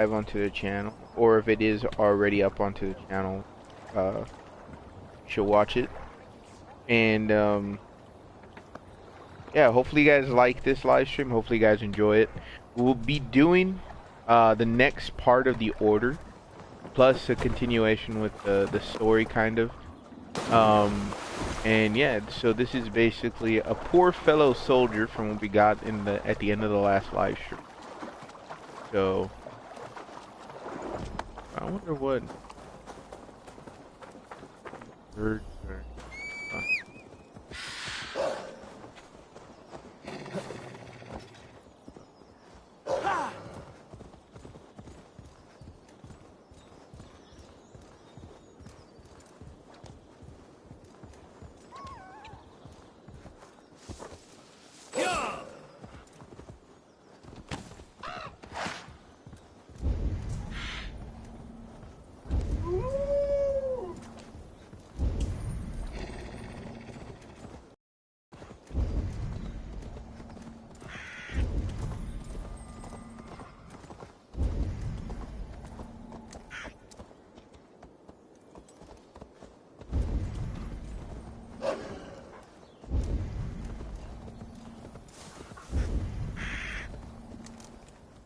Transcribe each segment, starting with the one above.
live onto the channel, or if it is already up onto the channel, you should watch it. And yeah, hopefully you guys like this live stream. Hopefully you guys enjoy it. We'll be doing the next part of the order, plus a continuation with the story, kind of. And yeah, so this is basically a poor fellow soldier from what we got in the at the end of the last live stream. So I wonder what birds are.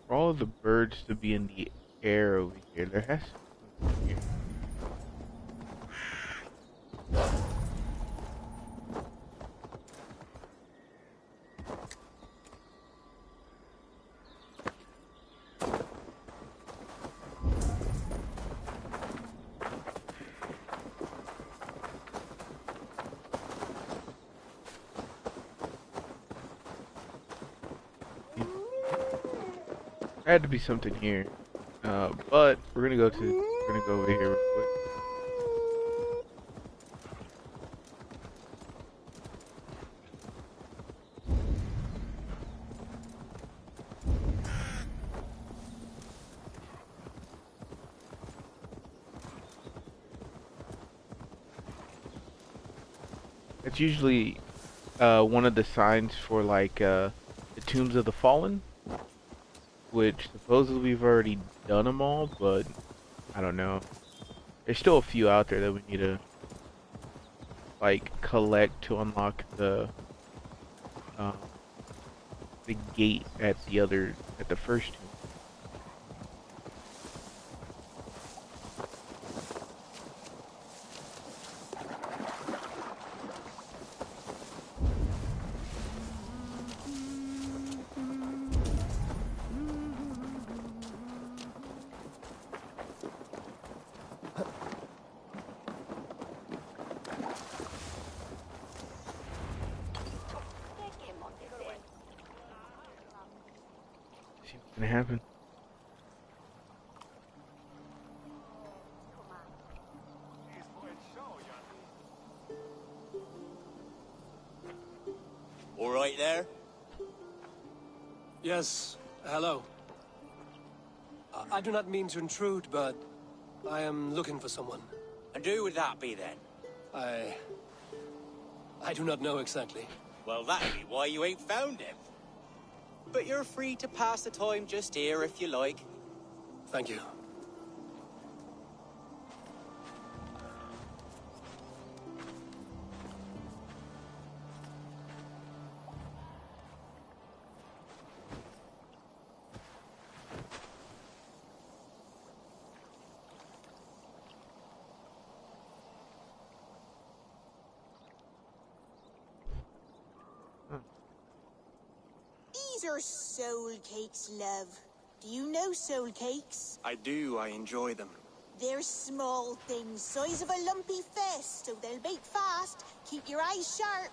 For all of the birds to be in the air over here, there has to be something here. There had to be something here. But we're gonna go over here real quick. It's usually one of the signs for like the tombs of the fallen, which supposedly we've already done them all, but I don't know. There's still a few out there that we need to like collect to unlock uh, the gate at the first tomb. See what's gonna happen. All right there? Yes, hello. I do not mean to intrude, but I am looking for someone. And who would that be then? I do not know exactly. Well, that'd be why you ain't found him. But you're free to pass the time just here if you like. Thank you. These are soul cakes, love. Do you know soul cakes? I do. I enjoy them. They're small things, size of a lumpy fist, so they'll bake fast. Keep your eyes sharp.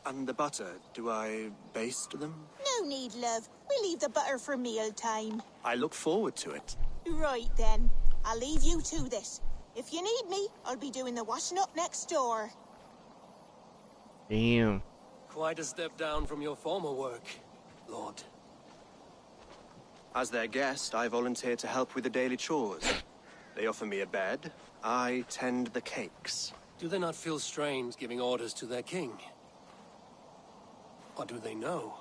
And the butter, do I baste them? No need, love. We'll leave the butter for meal time. I look forward to it. Right then. I'll leave you to this. If you need me, I'll be doing the washing up next door. Damn. Quite a step down from your former work, Lord. As their guest, I volunteered to help with the daily chores. They offer me a bed. I tend the cakes. Do they not feel strange giving orders to their king? Or do they know?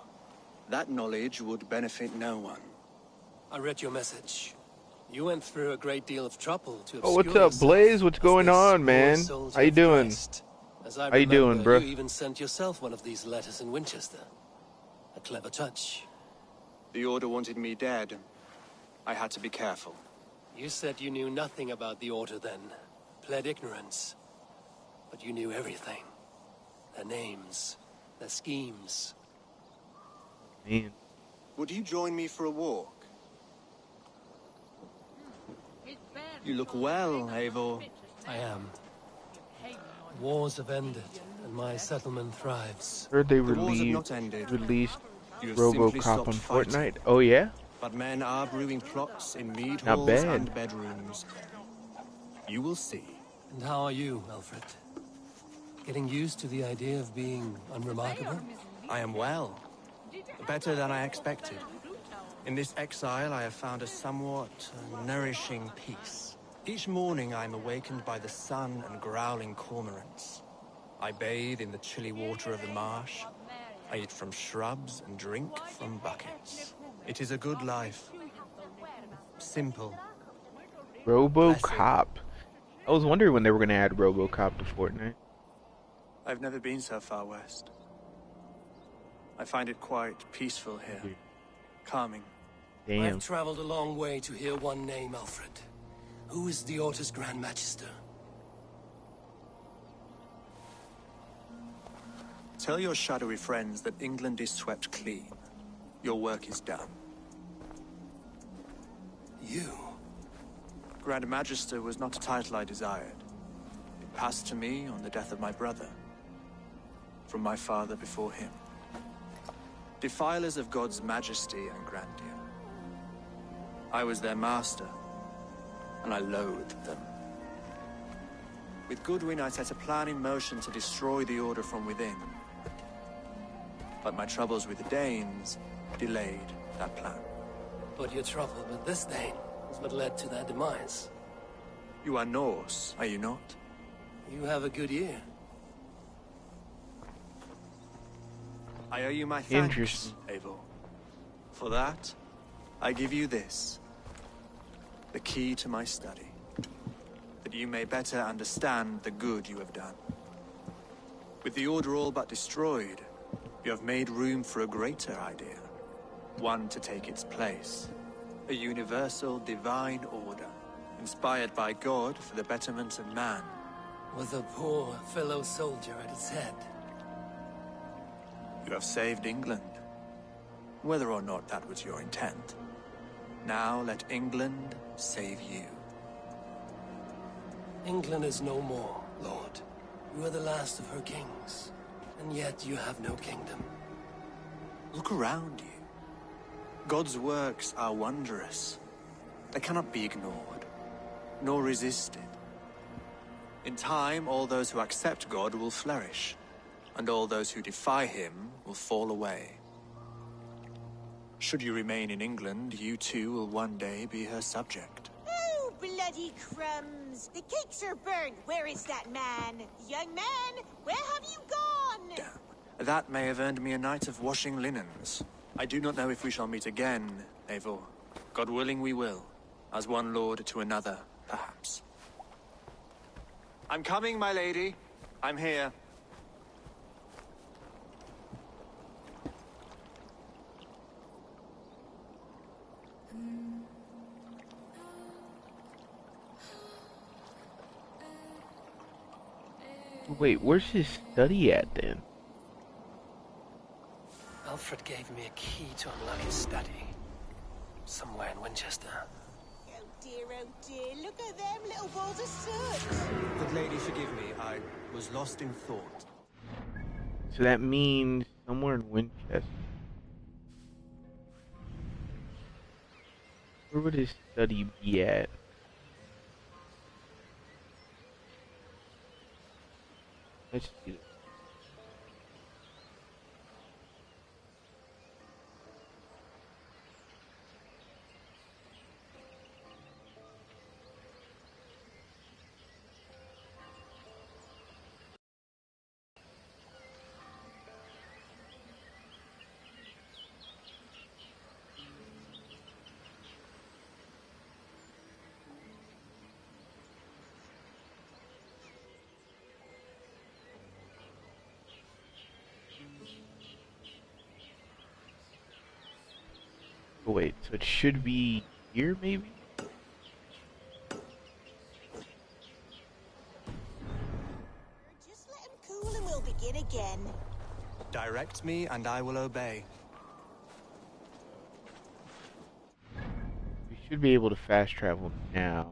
That knowledge would benefit no one. I read your message. You went through a great deal of trouble to Oh, obscure what's up, yourself Blaze? What's as going this on, poor man? soldier How you of doing? Christ. As I How you doing, remember, bruh? you even sent yourself one of these letters in Winchester. A clever touch. The Order wanted me dead. I had to be careful. You said you knew nothing about the Order then. Pled ignorance. But you knew everything. Their names. Their schemes. Man. Would you join me for a walk? You look well, Eivor. I am. Wars have ended, and my settlement thrives. Heard they The wars have not ended. released You have simply RoboCop stopped on fighting. Fortnite. Oh yeah? But men are brewing plots in mead Not halls bad. and bedrooms. You will see. And how are you, Alfred? Getting used to the idea of being unremarkable? I am well. Better than I expected. In this exile, I have found a somewhat nourishing peace. Each morning, I am awakened by the sun and growling cormorants. I bathe in the chilly water of the marsh. I eat from shrubs and drink from buckets. It is a good life. Simple. RoboCop. I was wondering when they were gonna add RoboCop to Fortnite. I've never been so far west. I find it quite peaceful here. Calming. Damn. I've traveled a long way to hear one name, Alfred. Who is the Order's Grand Magister? Tell your shadowy friends that England is swept clean. Your work is done. You? Grand Magister was not a title I desired. It passed to me on the death of my brother. From my father before him. Defilers of God's majesty and grandeur. I was their master, and I loathed them. With Goodwin, I set a plan in motion to destroy the Order from within. But my troubles with the Danes delayed that plan. But your trouble with this Dane is what led to their demise. You are Norse, are you not? You have a good ear. I owe you my thanks, Interesting. Eivor. For that, I give you this. The key to my study. That you may better understand the good you have done. With the Order all but destroyed, you have made room for a greater idea. One to take its place. A universal divine order, inspired by God for the betterment of man. With a poor fellow soldier at its head. You have saved England. Whether or not that was your intent. Now let England save you. England is no more, Lord. You are the last of her kings. And yet you have no kingdom. Look around you. God's works are wondrous. They cannot be ignored, nor resisted. In time, all those who accept God will flourish, and all those who defy him will fall away. Should you remain in England, you too will one day be her subject. Oh, bloody crumbs! The cakes are burned. Where is that man? Young man, where have you gone? Damn. That may have earned me a night of washing linens. I do not know if we shall meet again, Eivor. God willing, we will. As one lord to another, perhaps. I'm coming, my lady. I'm here. Wait, where's his study at then? Alfred gave me a key to unlock his study. Somewhere in Winchester. Oh dear, look at them little balls of soot. Good lady, forgive me. I was lost in thought. So that means somewhere in Winchester. Where would his study be at? Let's see. Oh, wait, so it should be here, maybe? Just let him cool and we'll begin again. Direct me and I will obey. We should be able to fast travel now.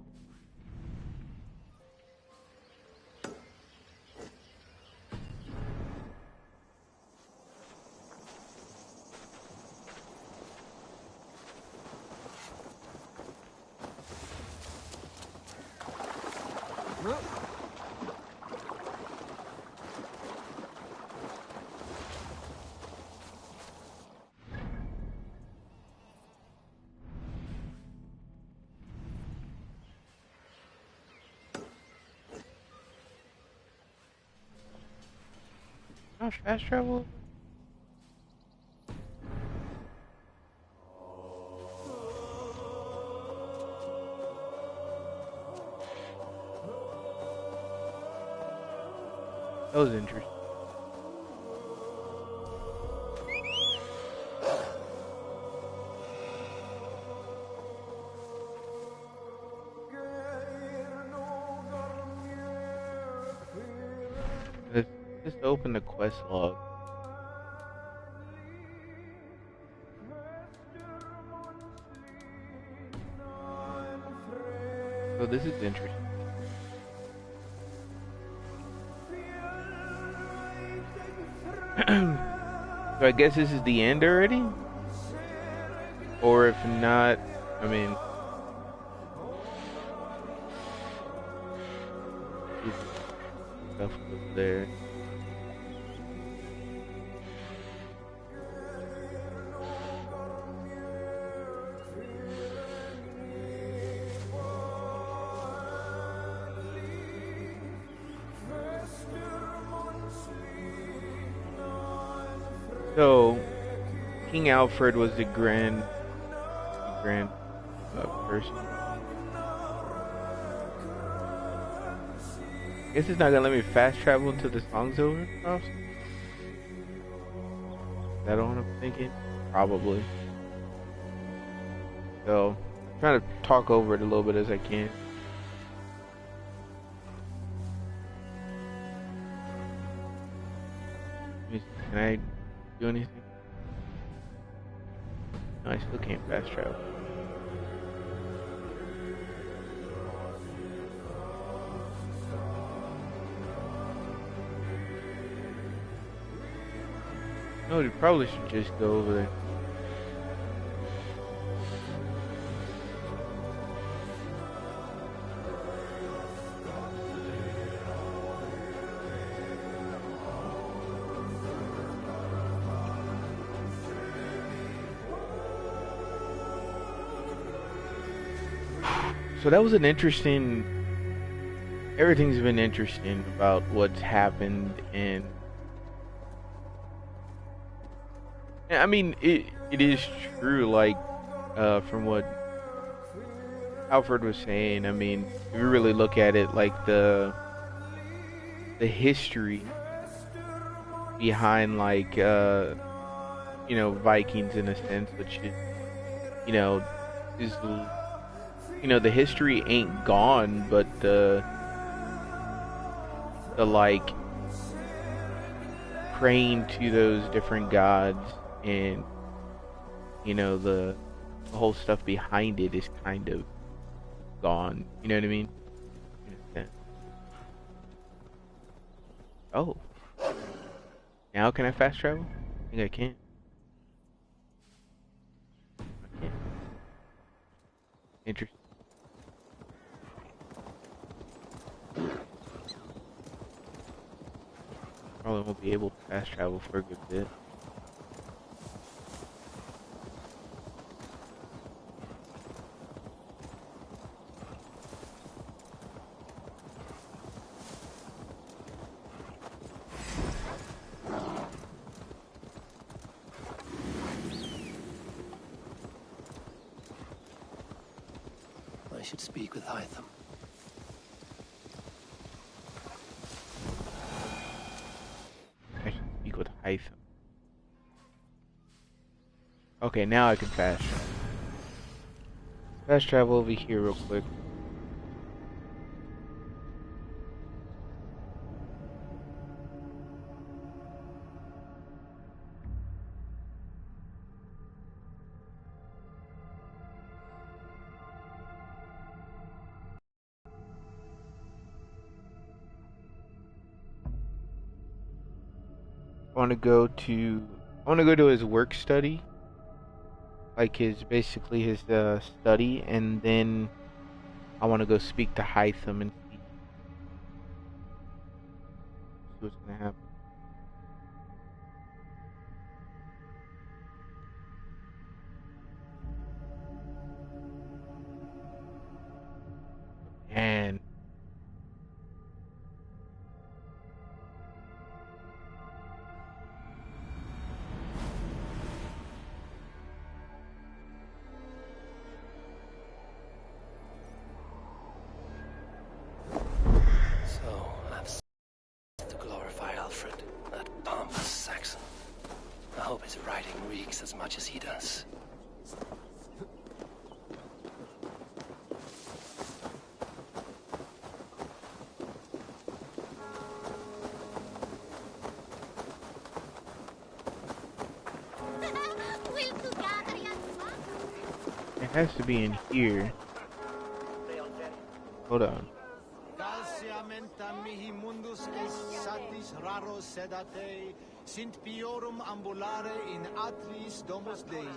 Not fast travel? That was interesting. Let's just open the quest log. So this is interesting. So I guess this is the end already? Or if not, I mean... Stuff over there. So, King Alfred was the grand person. Guess it's not gonna let me fast travel until the song's over. Is that what I'm thinking? Probably. So, I'm trying to talk over it a little bit as I can. Can I do anything? No, I still can't fast travel. No, you probably should just go over there. So that was an interesting... Everything's been interesting about what's happened, and I mean, it is true, like, from what Alfred was saying. I mean, if you really look at it, like, the history behind, like, you know, Vikings in a sense, which is, you know, is, you know, the history ain't gone, but the like, praying to those different gods, and you know, the whole stuff behind it is kind of gone. You know what I mean? In a sense. Oh, now can I fast travel? I think I can. I can't. Interesting. Probably won't be able to fast travel for a good bit. I should speak with Hytham. I should speak with Hytham. Okay, now I can fast travel. Fast travel over here real quick. I want to go to his work study, like his basically his study, and then I want to go speak to Hytham and see what's gonna happen. And So, I've to glorify Alfred, that pompous Saxon. I hope his writing reeks as much as he does. it has to be in here. Hold on. Mihi mundus satis raros sedate, sint piorum ambulare in atris domus Dei,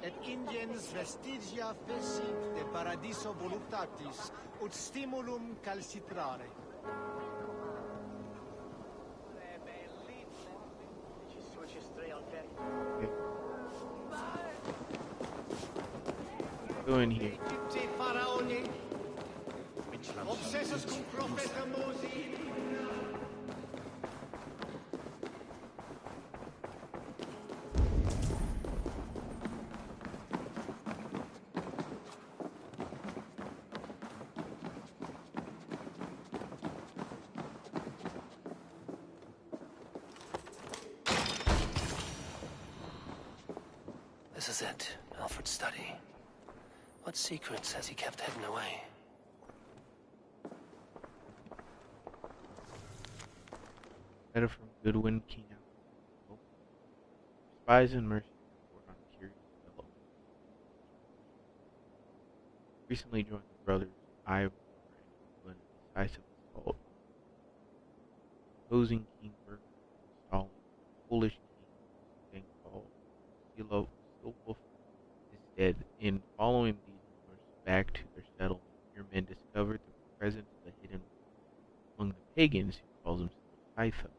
et ingens vestigia fecit de paradiso voluptatis, ut stimulum calcitrare. Okay. Go in here. Obsessus cum profeta Mosi. This is it, Alfred's study. What secrets has he kept hidden away? Letter from Goodwin, King Alfred. Spies and mercy report on curious developments. Recently joined the brothers Ivor and England in a decisive assault, opposing King Bernard, installing a foolish king then called Silwulf is dead. In following these rumors back to their settlement, your men discovered the presence of a hidden among the pagans who calls himself Hytham.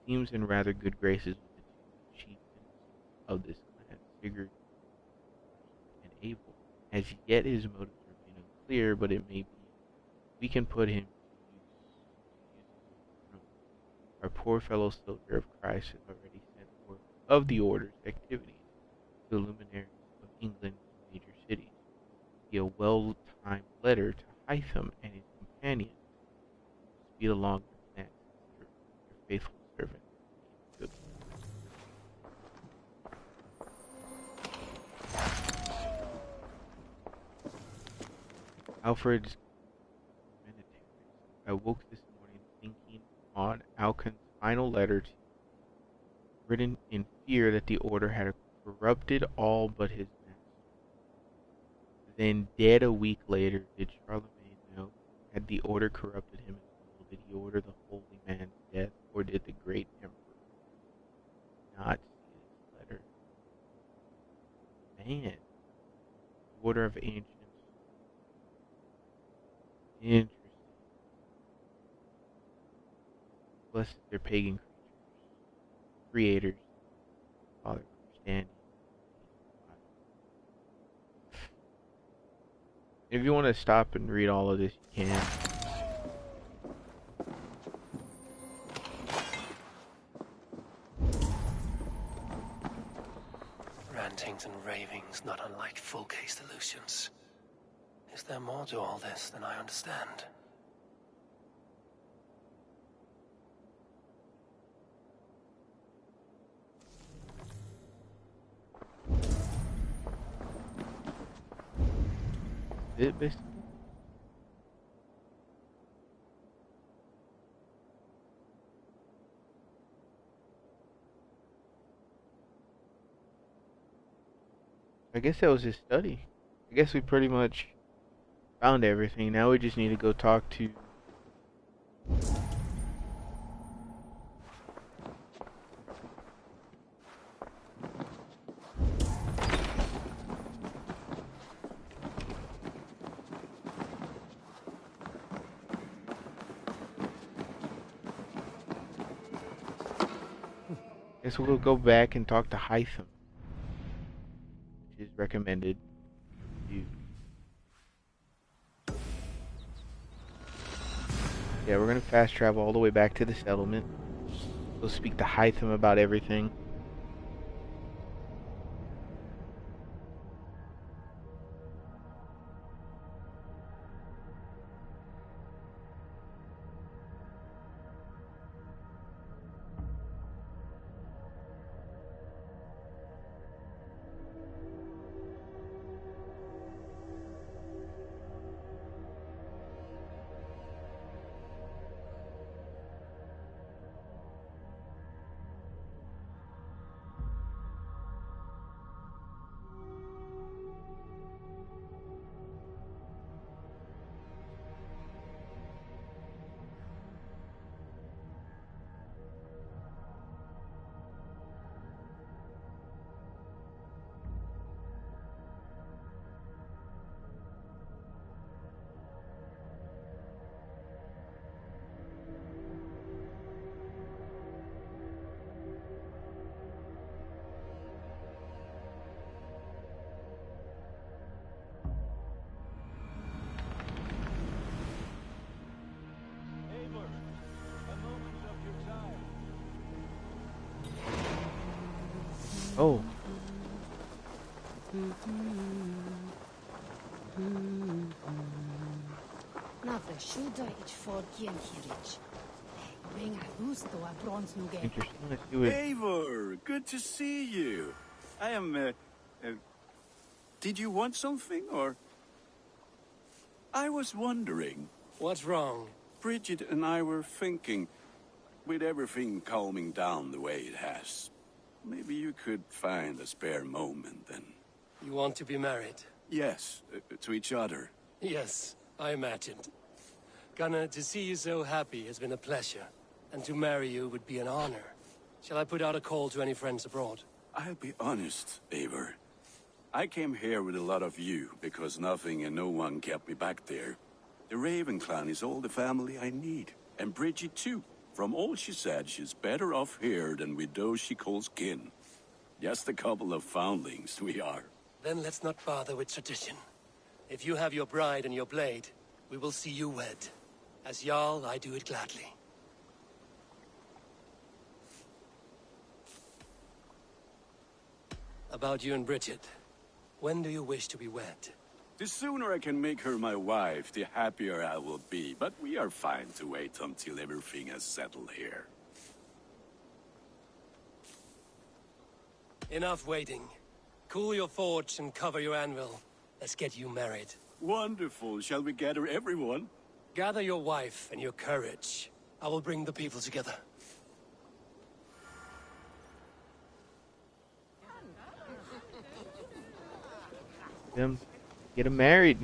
Seems in rather good graces with the two chieftains of this clan, Sigurd and Abel. As yet his motives remain unclear, but it may be we can put him to use. Our poor fellow soldier of Christ has already sent word of the order's activities to the luminaries of England's major cities. Via a well-timed letter to Hytham and his companions. Speed along your plans, your faithful servant. Good. Alfred's Meditaries. I woke this morning thinking on Alcon's final letter to written in fear that the order had corrupted all but his master. Then, dead a week later, did Charlemagne know? Had the order corrupted him as well? Did he order the holy man's death, or did the great emperor not see this letter? Man, the order of ancients. Interesting. Blessed their pagan creators, Father, understanding. If you want to stop and read all of this, you can. Rantings and ravings, not unlike full-case illusions. Is there more to all this than I understand? it basically. I guess that was his study. I guess we pretty much found everything. Now we just need to go talk to. Guess we'll go back and talk to Hytham, which is recommended. You. Yeah, we're gonna fast travel all the way back to the settlement. Go speak to Hytham about everything. Oh, Nafre shuda ich forgien hirich. Bring a gusto a bronze nuge. interesting. Let's do it. Eivor, good to see you. I am, did you want something, or? I was wondering. What's wrong? Bridget and I were thinking, with everything calming down the way it has, maybe you could find a spare moment and... You want to be married? Yes, to each other. Yes, I imagined. Gunnar, to see you so happy has been a pleasure. And to marry you would be an honor. Shall I put out a call to any friends abroad? I'll be honest, Eivor. I came here with a lot of you, because nothing and no one kept me back there. The Raven clan is all the family I need. And Bridget too. From all she said, she's better off here than with those she calls kin. Just a couple of foundlings we are. Then let's not bother with tradition. If you have your bride and your blade, we will see you wed. As Jarl, I do it gladly. About you and Bridget. When do you wish to be wed? The sooner I can make her my wife, the happier I will be. But we are fine to wait until everything has settled here. Enough waiting. Cool your forge and cover your anvil. Let's get you married. Wonderful. Shall we gather everyone? Gather your wife and your courage. I will bring the people together. Them, get him married.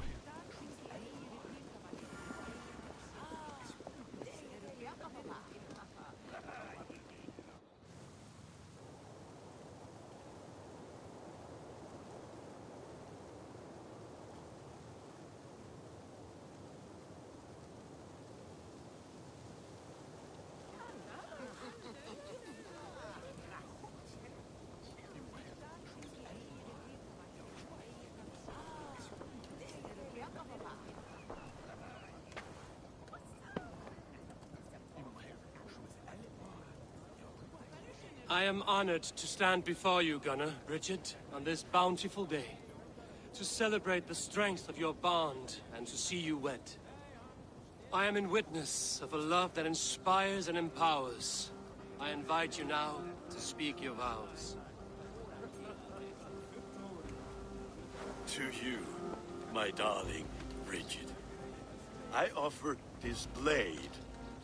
I am honored to stand before you, Gunnar, Bridget, on this bountiful day. To celebrate the strength of your bond and to see you wed. I am in witness of a love that inspires and empowers. I invite you now to speak your vows. To you, my darling, Bridget. I offer this blade,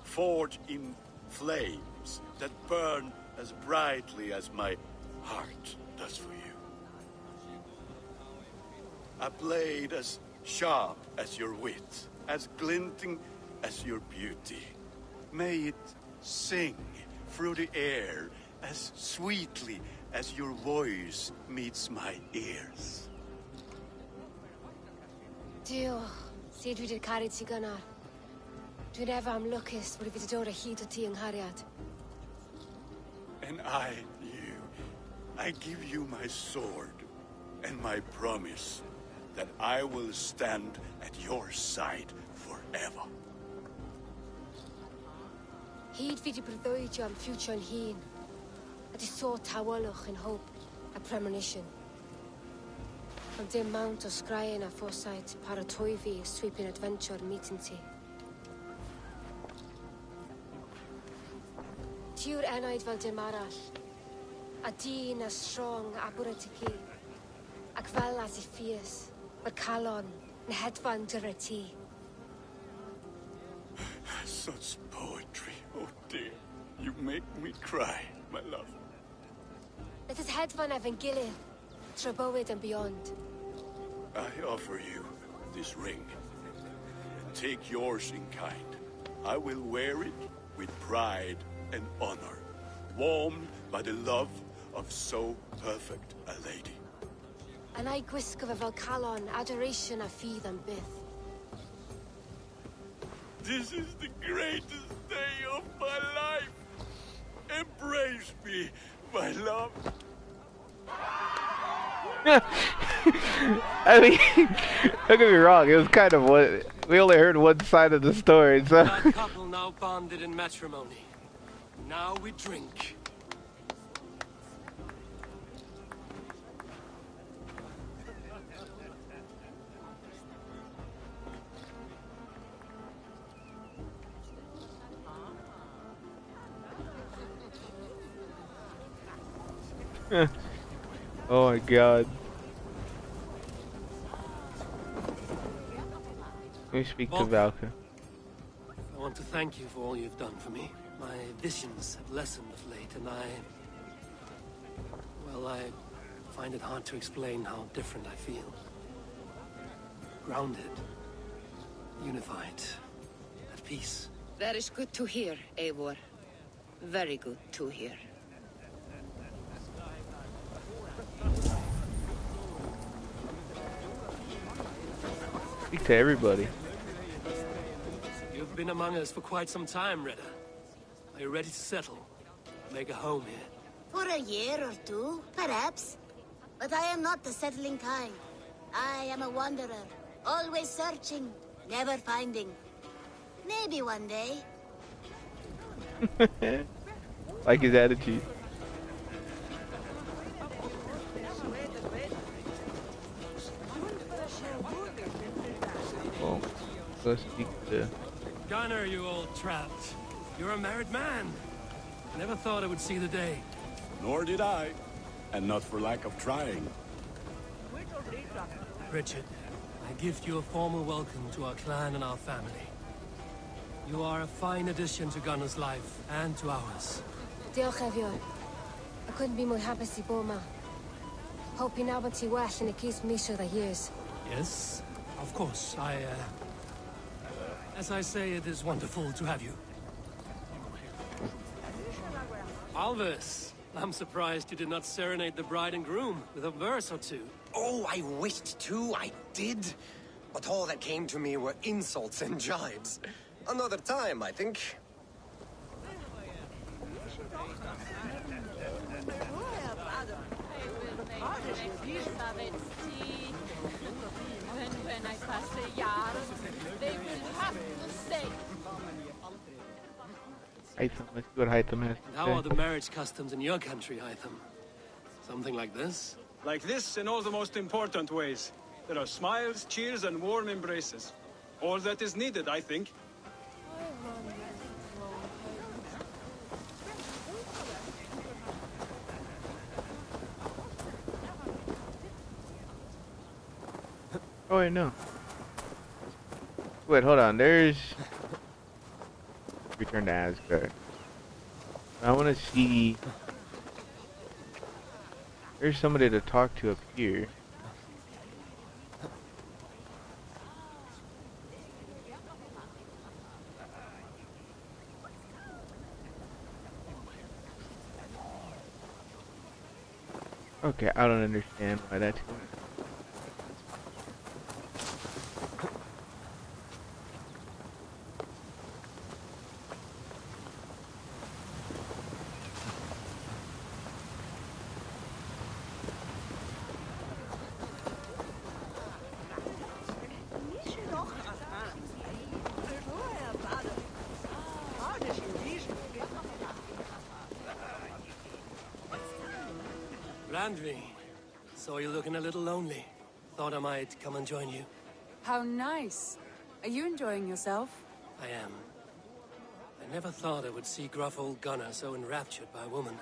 forged in flames that burn as brightly as my heart does for you. A blade as sharp as your wit, as glinting as your beauty. May it sing through the air as sweetly as your voice meets my ears. Dio, syd dwi 'di caru ti gynnar. Dwi'n efo am lwcus bod fi 'di dod o hyd o ti yng nghariad. And I give you my sword and my promise that I will stand at your side forever. Hyd fi 'di breuddwydio am ffiwtio yn hun. A di sôn tawelwch yn hope a premonition. Ond dim mount o sgraen a foresight paratoi fi sweeping adventure meeting ti. Ti yw'r enaid fel dim arall. A dyn as strong a bwratici. Ac fel as I fierce, bod calon yn hedfan dyr ti. Such poetry, oh dear. You make me cry, my love. Let us hedfan efo'n gilydd, tro bywyd and beyond. I offer you this ring. Take yours in kind. I will wear it with pride and honor, warmed by the love of so perfect a lady. And I gwisgo fe fel calon, adoration a ffydd am byth. This is the greatest day of my life. Embrace me, my love. I mean, don't get me wrong, it was kind of what we only heard one side of the story, so. That couple now bonded in matrimony. Now we drink. Oh my god. Let me speak to Valka. I want to thank you for all you've done for me. My visions have lessened of late, and well, I find it hard to explain how different I feel. Grounded, unified, at peace. That is good to hear, Eivor. Very good to hear. Speak to everybody. You've been among us for quite some time, Reda. Are you ready to settle? Make a home here? For a year or two, perhaps. But I am not the settling kind. I am a wanderer, always searching, never finding. Maybe one day. Like his attitude. Well, let's speak to... Gunnar, you old trout. You're a married man. Never thought I would see the day. Nor did I. And not for lack of trying. Richard, I gift you a formal welcome to our clan and our family. You are a fine addition to Gunnar's life and to ours. Diolch Efior. I couldn't be more happy to bo ma. Hope you now want to well and it keeps me sure the years. Yes, of course. As I say, it is wonderful to have you. Alvis, I'm surprised you did not serenade the bride and groom with a verse or two. Oh, I wished to, I did. But all that came to me were insults and jibes. Another time, I think. Hytham, let's see what Hytham has to How say. are the marriage customs in your country, Hytham? Something like this? Like this in all the most important ways. There are smiles, cheers, and warm embraces. All that is needed, I think. Oh, I know. Wait, hold on. There's return to Asgard. I want to see. There's somebody to talk to up here. Okay, I don't understand why that's going. Randvi, saw you looking a little lonely. Thought I might come and join you. How nice. Are you enjoying yourself? I am. I never thought I would see gruff old Gunnar so enraptured by a woman.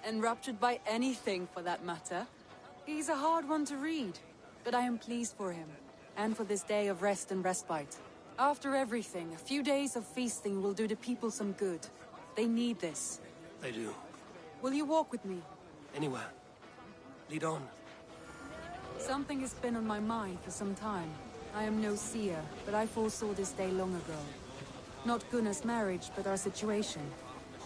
Enraptured by anything, for that matter. He's a hard one to read, but I am pleased for him, and for this day of rest and respite. After everything, a few days of feasting will do the people some good. They need this. They do. Will you walk with me? Anywhere. Lead on. Something has been on my mind for some time. I am no seer, but I foresaw this day long ago. Not Gunnar's marriage, but our situation.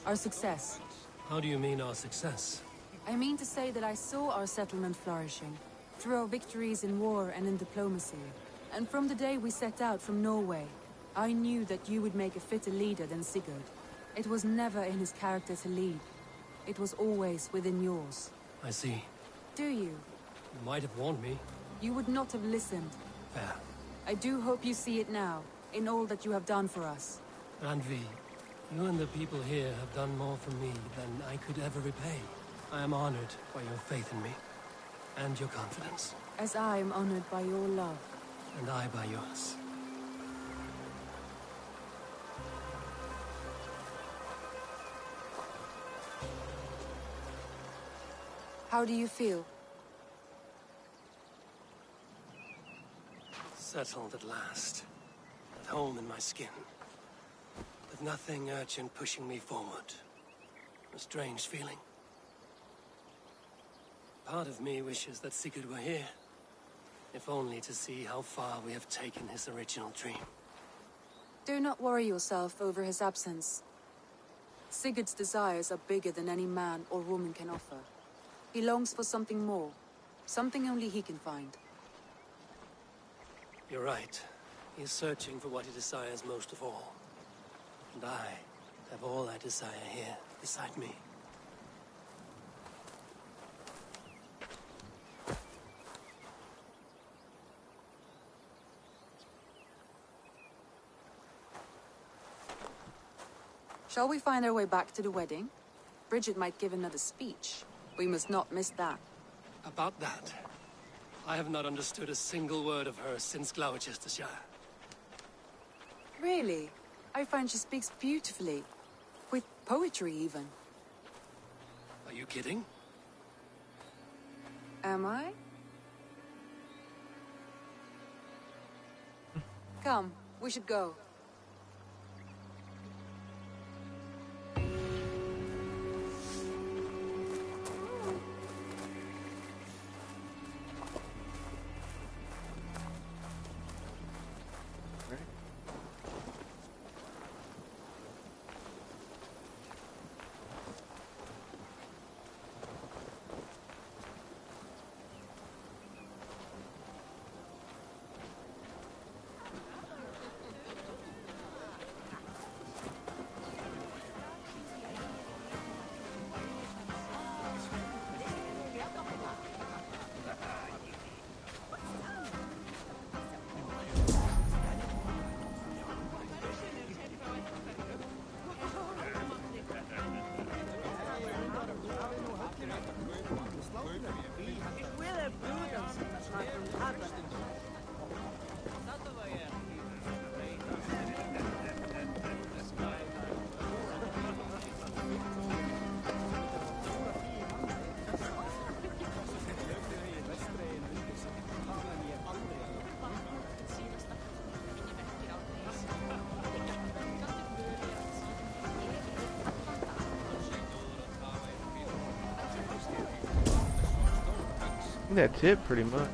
Our success. How do you mean our success? I mean to say that I saw our settlement flourishing, through our victories in war and in diplomacy. And from the day we set out from Norway, I knew that you would make a fitter leader than Sigurd. It was never in his character to lead. It was always within yours. I see. Do you? You might have warned me. You would not have listened. Fair. I do hope you see it now, in all that you have done for us. Randvi, you and the people here have done more for me than I could ever repay. I am honored by your faith in me, and your confidence. As I am honored by your love. And I by yours. How do you feel? Settled at last. At home in my skin. With nothing urgent pushing me forward. A strange feeling. Part of me wishes that Sigurd were here. If only to see how far we have taken his original dream. Do not worry yourself over his absence. Sigurd's desires are bigger than any man or woman can offer. He longs for something more. Something only he can find. You're right. He is searching for what he desires most of all. And I have all I desire here, beside me. Shall we find our way back to the wedding? Bridget might give another speech. We must not miss that. About that, I have not understood a single word of hers since Gloucestershire. Really? I find she speaks beautifully. With poetry, even. Are you kidding? Am I? Come, we should go. that's it, pretty much.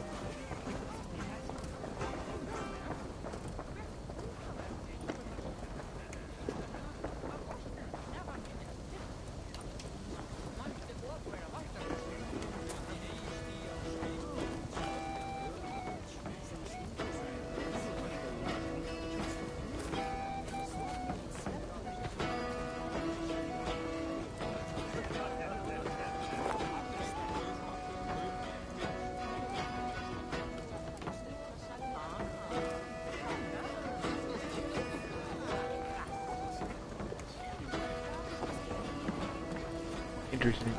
Interesting.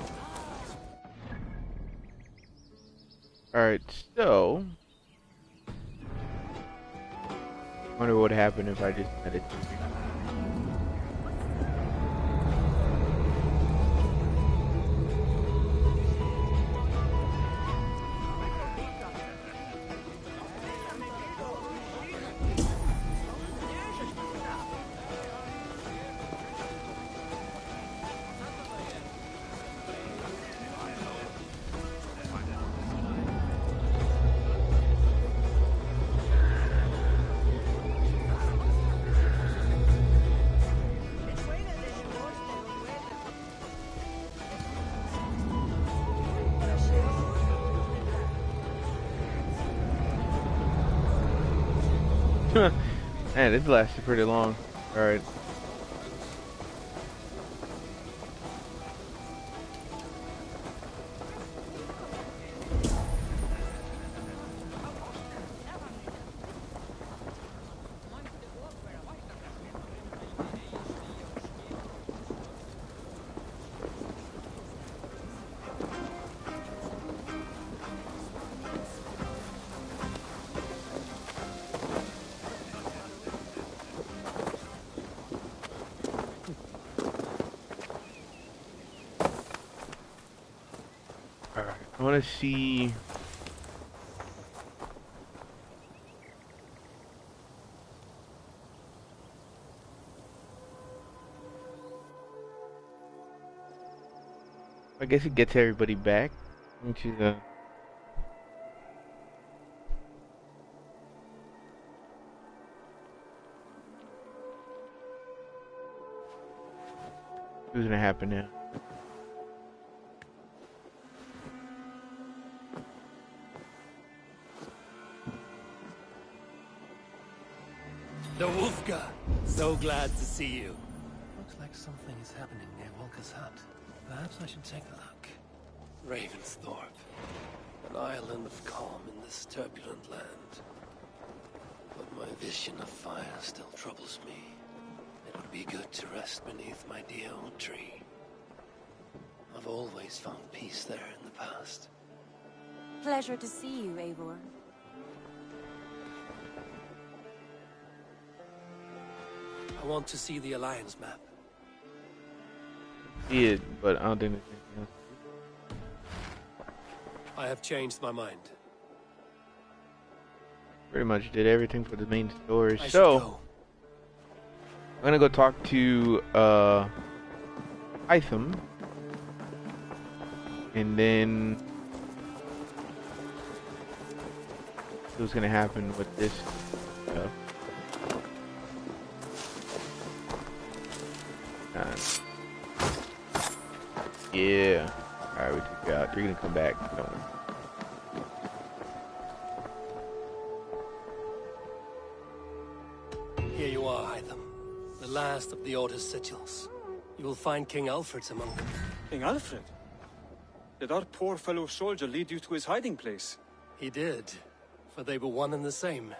Alright, so wonder what happened if I just met it. Man, this lasted pretty long. Alright. Alright. I wanna see I guess it gets everybody back into the what's gonna happen now? The Wolfga! So glad to see you. Looks like something is happening near Volker's hut. Perhaps I should take a look. Ravensthorpe. An island of calm in this turbulent land. But my vision of fire still troubles me. It would be good to rest beneath my dear old tree. I've always found peace there in the past. Pleasure to see you, Eivor. I want to see the Alliance map. See it, but I don't think there's anything else. I have changed my mind. Pretty much did everything for the main story. I should So go. I'm gonna go talk to Hytham, and then see what's gonna happen with this stuff. Yeah. Alright, we took you out. You're gonna come back. Don't worry. Here you are, Hytham. The last of the Order's sigils. You will find King Alfred's among them. King Alfred? Did our poor fellow soldier lead you to his hiding place? He did, for they were one and the same.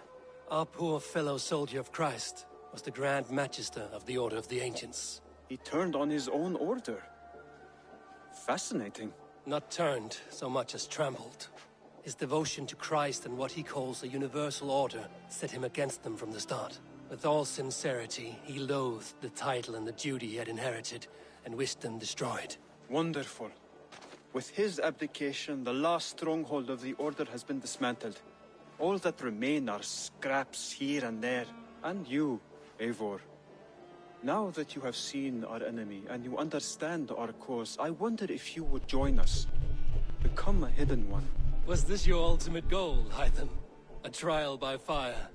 Our poor fellow soldier of Christ was the Grand Magister of the Order of the Ancients. He turned on his own order. Fascinating. Not turned so much as trampled. His devotion to Christ and what he calls a universal order set him against them from the start. With all sincerity, he loathed the title and the duty he had inherited, and wished them destroyed. Wonderful. With his abdication, the last stronghold of the Order has been dismantled. All that remain are scraps here and there. And you, Eivor. Now that you have seen our enemy and you understand our cause, I wonder if you would join us. Become a hidden one. Was this your ultimate goal, Hytham? A trial by fire?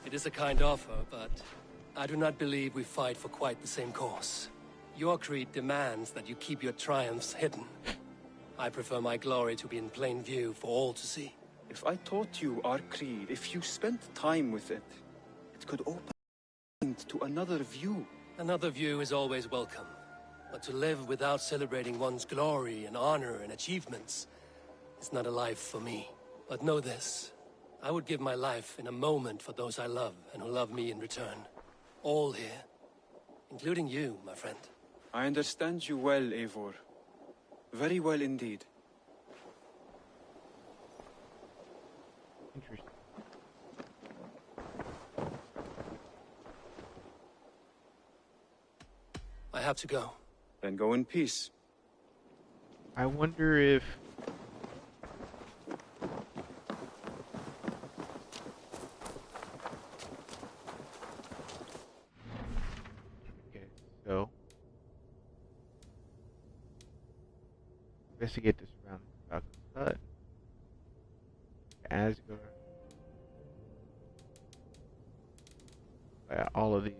It is a kind offer, but I do not believe we fight for quite the same cause. Your creed demands that you keep your triumphs hidden. I prefer my glory to be in plain view for all to see. If I taught you our creed, if you spent time with it, it could open to another view. Another view is always welcome. But to live without celebrating one's glory and honor and achievements is not a life for me. But know this, I would give my life in a moment for those I love and who love me in return. All here, including you, my friend. I understand you well, Eivor. Very well indeed. Interesting. I have to go. Then go in peace. I wonder if... Okay, so... investigate the surroundings of Falcon's Hut. Asgard. Yeah, all of these are...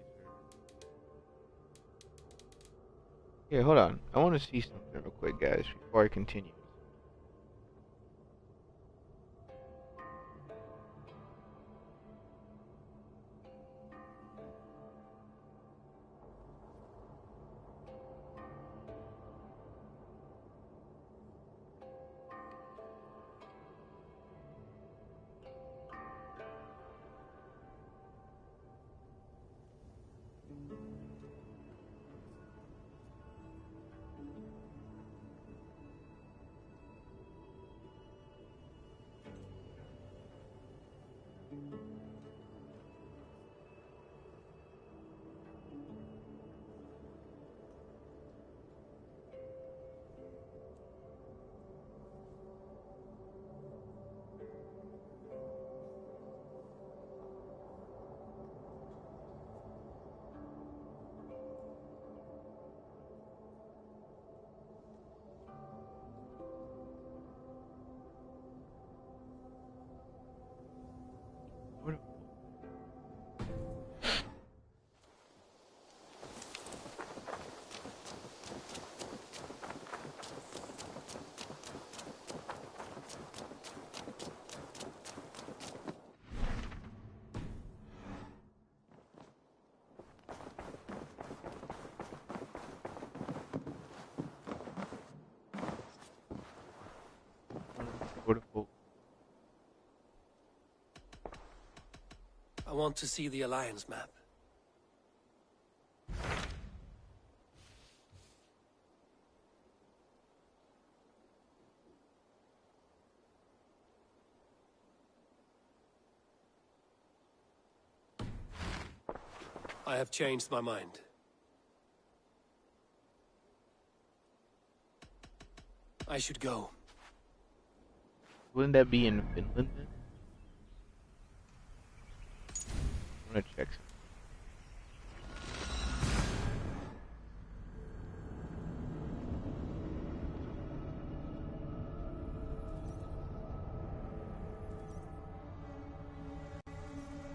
Yeah, hold on. I want to see something real quick, guys, before I continue. Beautiful. I want to see the Alliance map. I have changed my mind. I should go. Wouldn't that be in Finland then? I'm gonna check some.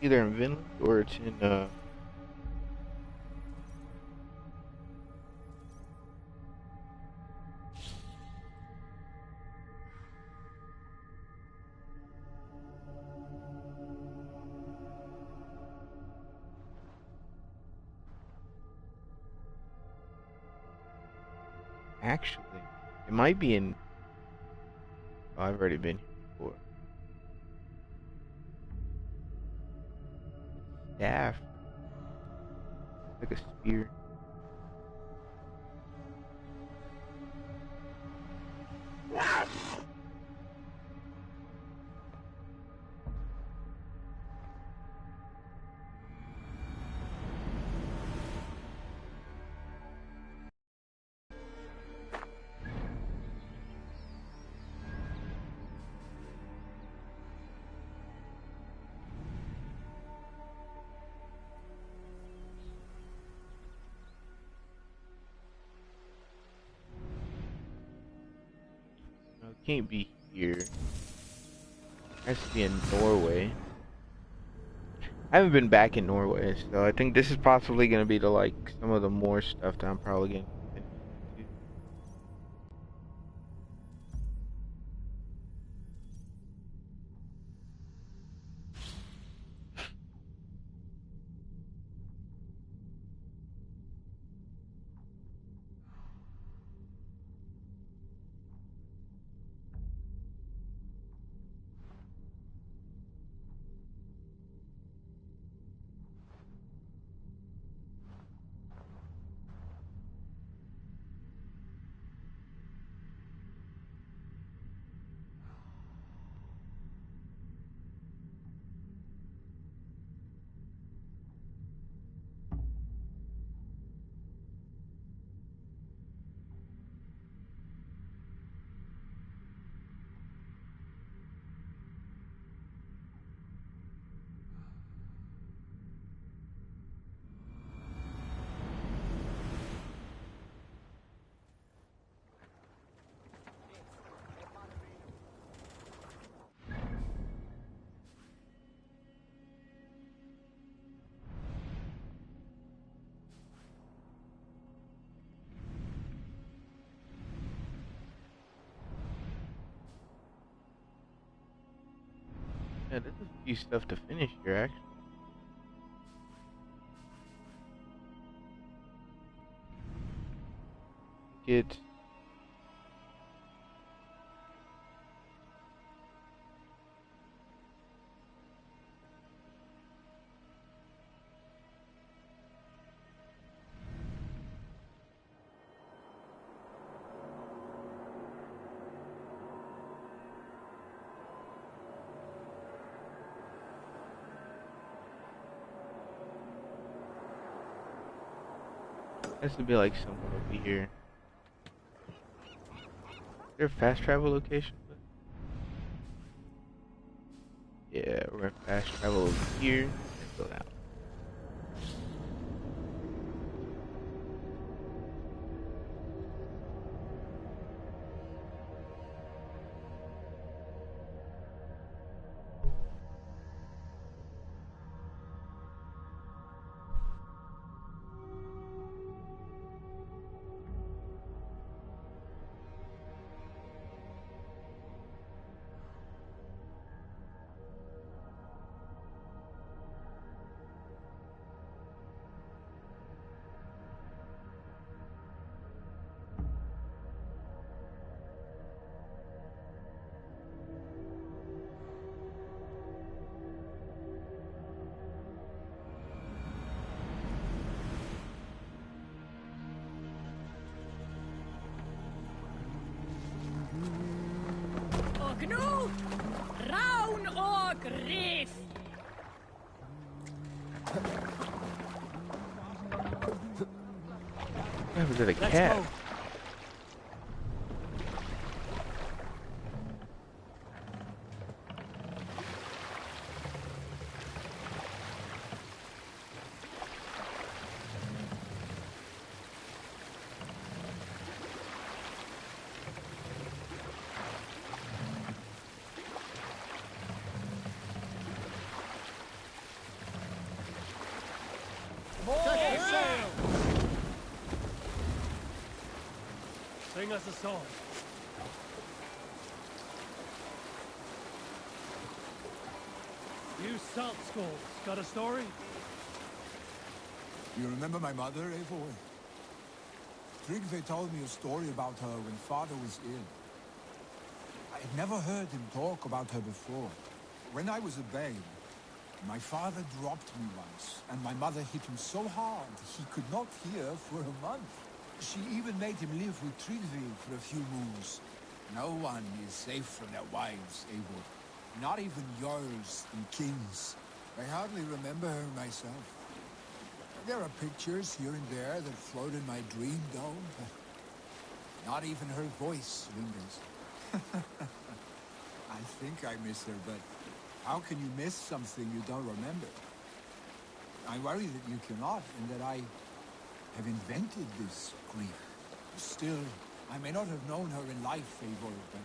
Either in Finland or it's in actually it might be in... Oh, I've already been here before. Staff. Like a spear. No, it can't be here. Has to be in Norway. I haven't been back in Norway, so I think this is possibly gonna be the like some of the more stuff that I'm probably gonna finish too. Yeah, there's a few stuff to finish here actually. Get has to be like somewhere over here. Is there a fast travel location? Yeah, we're gonna fast travel over here and go down. Ognu, Raun og Rif. Yeah, was it a cat? Sing us a song. You salt skulls, got a story? You remember my mother, Eivor? Tryggve told me a story about her when father was ill. I'd never heard him talk about her before. When I was a babe, my father dropped me once, and my mother hit him so hard he could not hear for a month. She even made him live with Tryggve for a few moons. No one is safe from their wives, Eivor. Not even yours and kings. I hardly remember her myself. There are pictures here and there that float in my dream, though. Not even her voice lingers. I think I miss her, but how can you miss something you don't remember? I worry that you cannot, and that I have invented this grief. Still, I may not have known her in life, Eivor, but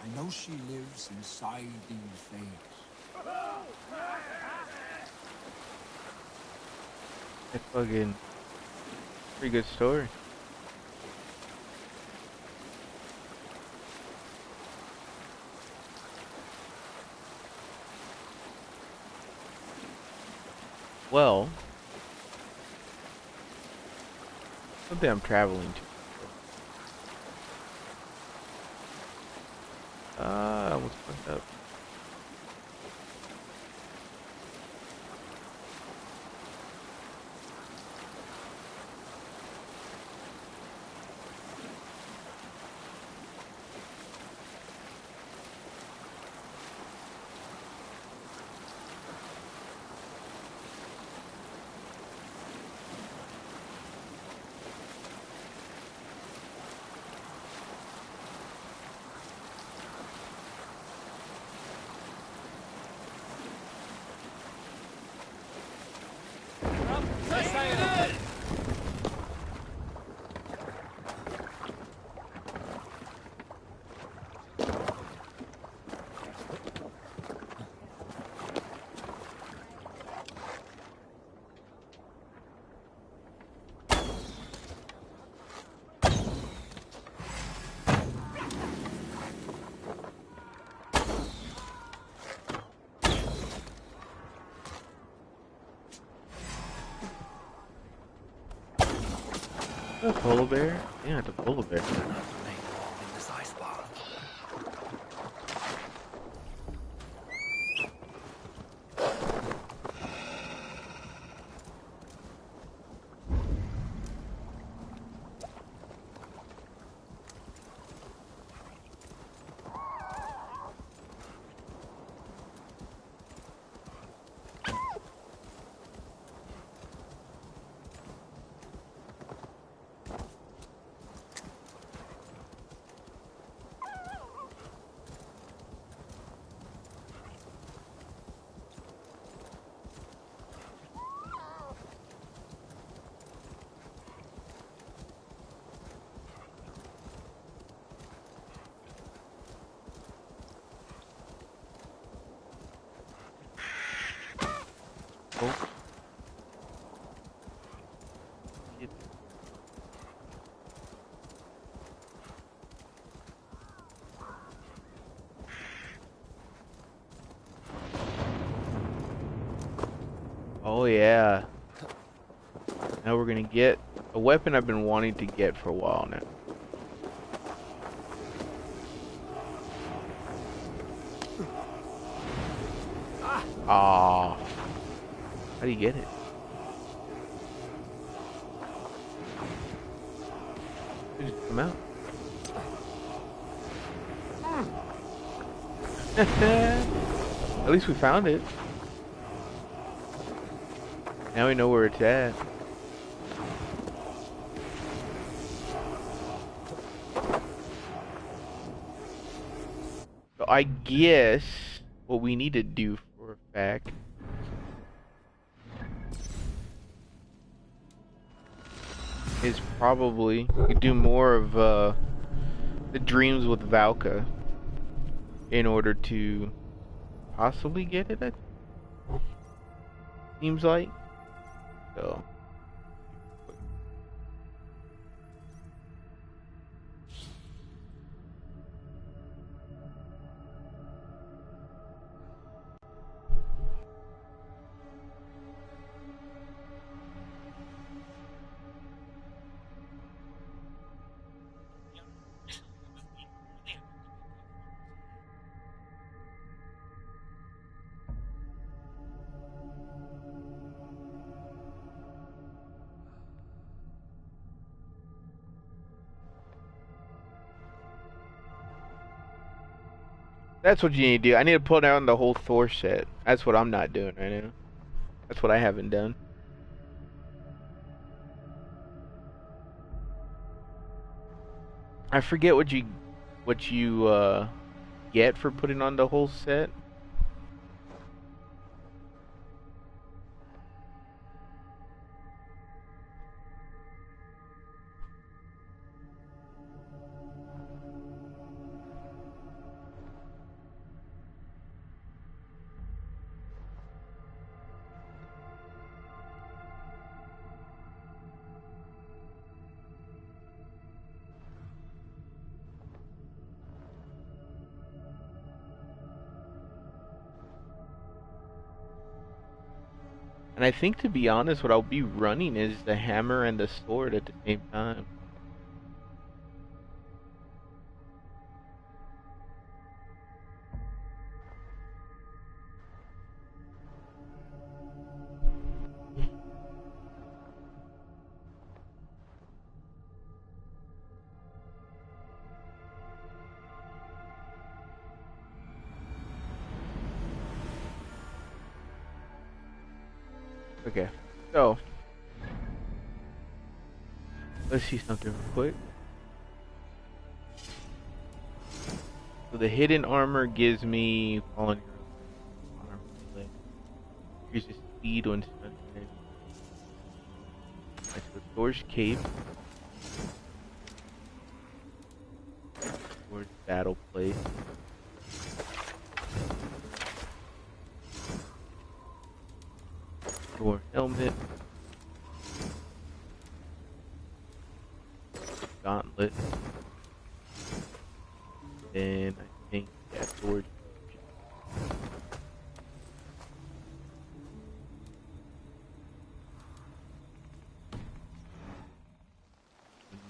I know she lives inside these veins. It's fucking pretty good story. Well, something I'm traveling to. I almost fucked up. A polar bear? Yeah, it's a polar bear. Oh. Oh yeah. Now we're gonna get a weapon I've been wanting to get for a while now. Ah. How do you get it? It just come out. At least we found it. Now we know where it's at. So I guess what we need to do for a fact is probably do more of the dreams with Valka in order to possibly get it. It seems like so. That's what you need to do. I need to pull down the whole Thor set. That's what I'm not doing right now. That's what I haven't done. I forget what you get for putting on the whole set. And I think, to be honest, what I'll be running is the hammer and the sword at the same time. Okay, so let's see something real quick. So the hidden armor gives me fallen hero armor plate. Increases speed when stunned. That's the Thor's cape. Thor's battle plate. Thor helmet. Gauntlet. Then I think, yeah, Thor's.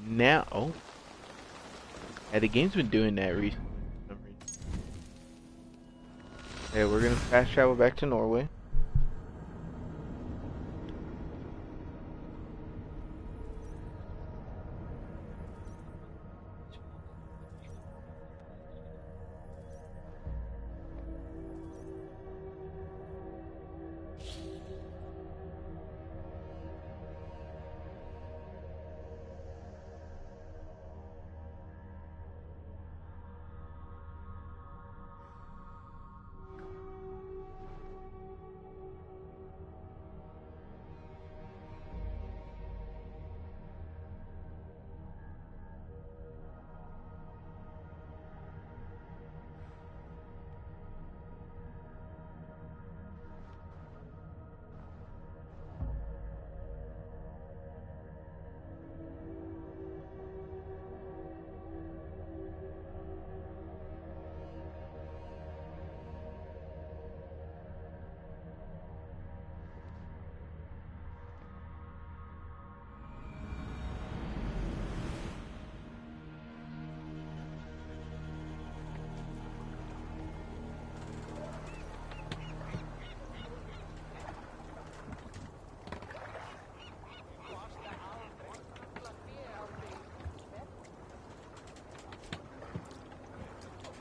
Now, oh, yeah, the game's been doing that recently for some reason. Yeah, we're gonna fast travel back to Norway.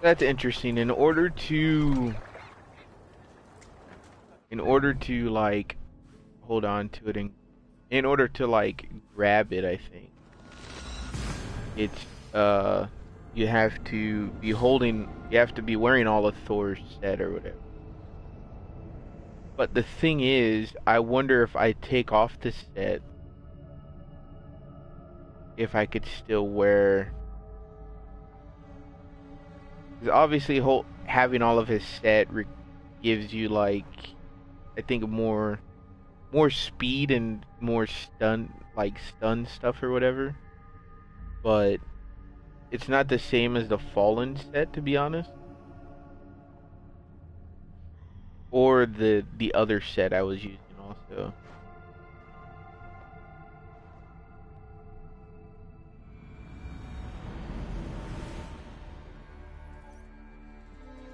That's interesting. In order to like hold on to it, and in order to like grab it, I think it's you have to be wearing all of Thor's set or whatever. But the thing is, I wonder if I take off the set, if I could still wear. Because obviously, having all of his set gives you, like, I think more speed and more stun stuff or whatever. But it's not the same as the Fallen set, to be honest. Or the other set I was using also.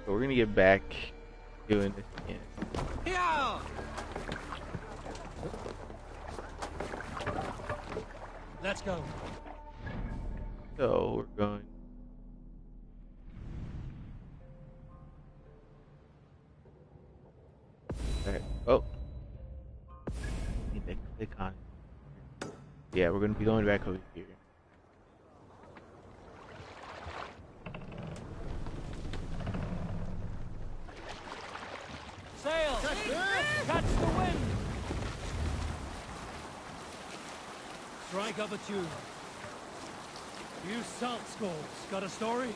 So we're gonna get back doing this again. Yeah! Let's go. So we're going. Alright. Oh. Need to click on it. Yeah, we're gonna be going back over here. Sail! Catch the wind! Strike up a tune. You salt skulls, got a story?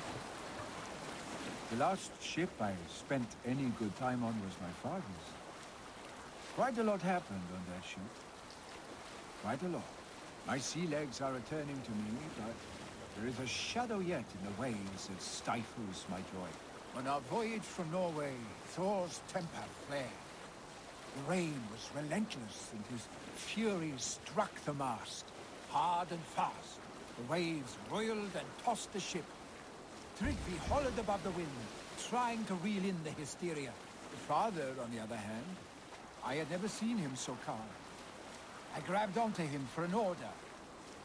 The last ship I spent any good time on was my father's. Quite a lot happened on that ship. Quite a lot. My sea legs are returning to me, but there is a shadow yet in the waves that stifles my joy. On our voyage from Norway, Thor's temper flared. The rain was relentless, and his fury struck the mast, hard and fast. The waves roiled and tossed the ship. Tryggvi hollered above the wind, trying to reel in the hysteria. The father, on the other hand, I had never seen him so calm. I grabbed onto him for an order,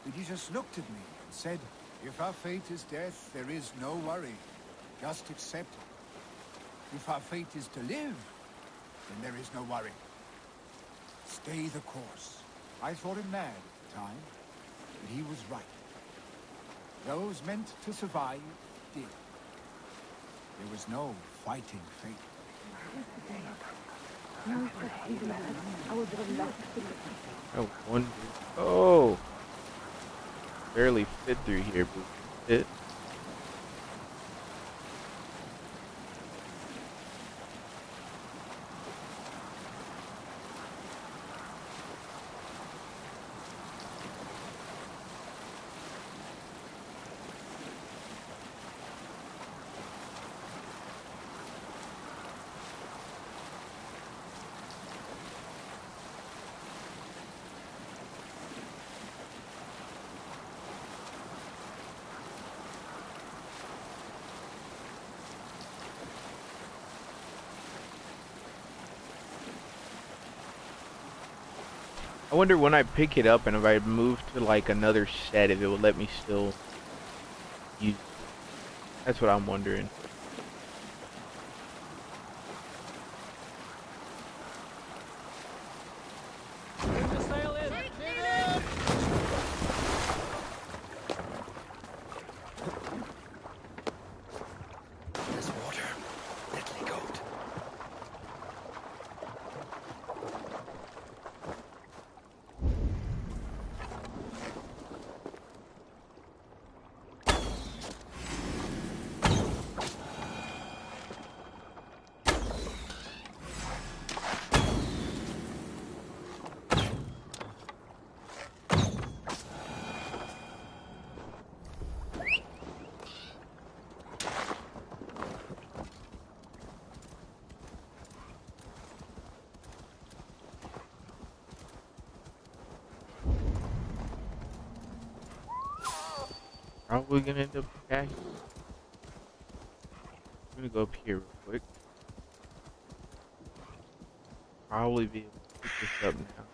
but he just looked at me and said, "If our fate is death, there is no worry. Just accept it. If our fate is to live, then there is no worry. Stay the course." I thought him mad at the time, but he was right. Those meant to survive did. There was no fighting fate. I wonder. Oh, barely fit through here, but it. I wonder when I pick it up and if I move to like another set, if it will let me still use it. That's what I'm wondering. There's water. Let me go. Probably gonna end up back. I'm gonna go up here real quick. Probably be able to pick this up now.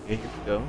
Okay, here we go.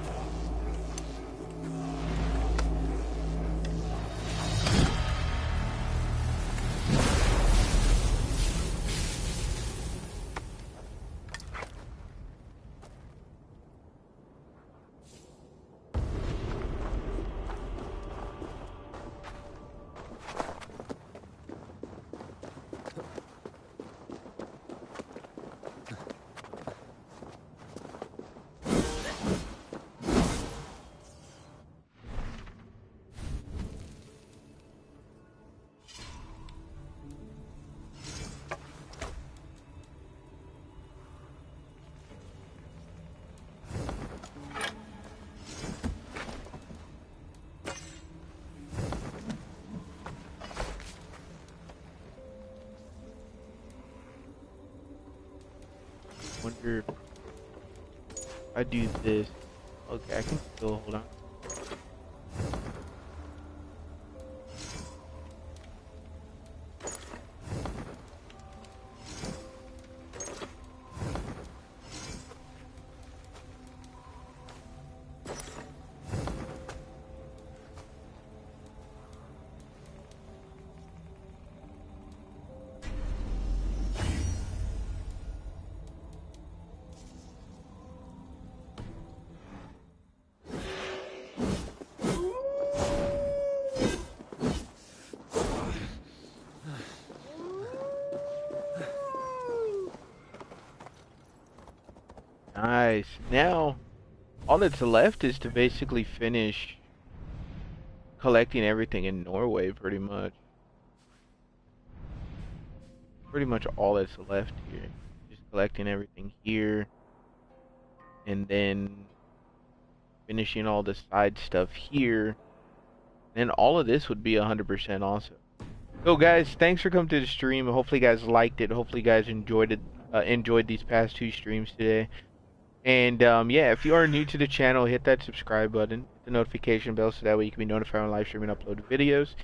Wonder if I do this. Okay, I can still hold on. Nice. Now, all that's left is to basically finish collecting everything in Norway, pretty much. Pretty much all that's left here. Just collecting everything here. And then finishing all the side stuff here. Then all of this would be 100% awesome. So guys, thanks for coming to the stream. Hopefully you guys liked it. Hopefully you guys enjoyed it. Enjoyed these past 2 streams today. And yeah, if you are new to the channel, hit that subscribe button, hit the notification bell, so that way you can be notified when live streaming and upload videos.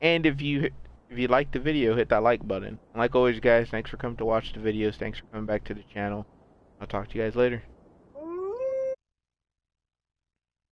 And if you like the video, hit that like button. And like always, guys, thanks for coming to watch the videos. Thanks for coming back to the channel. I'll talk to you guys later.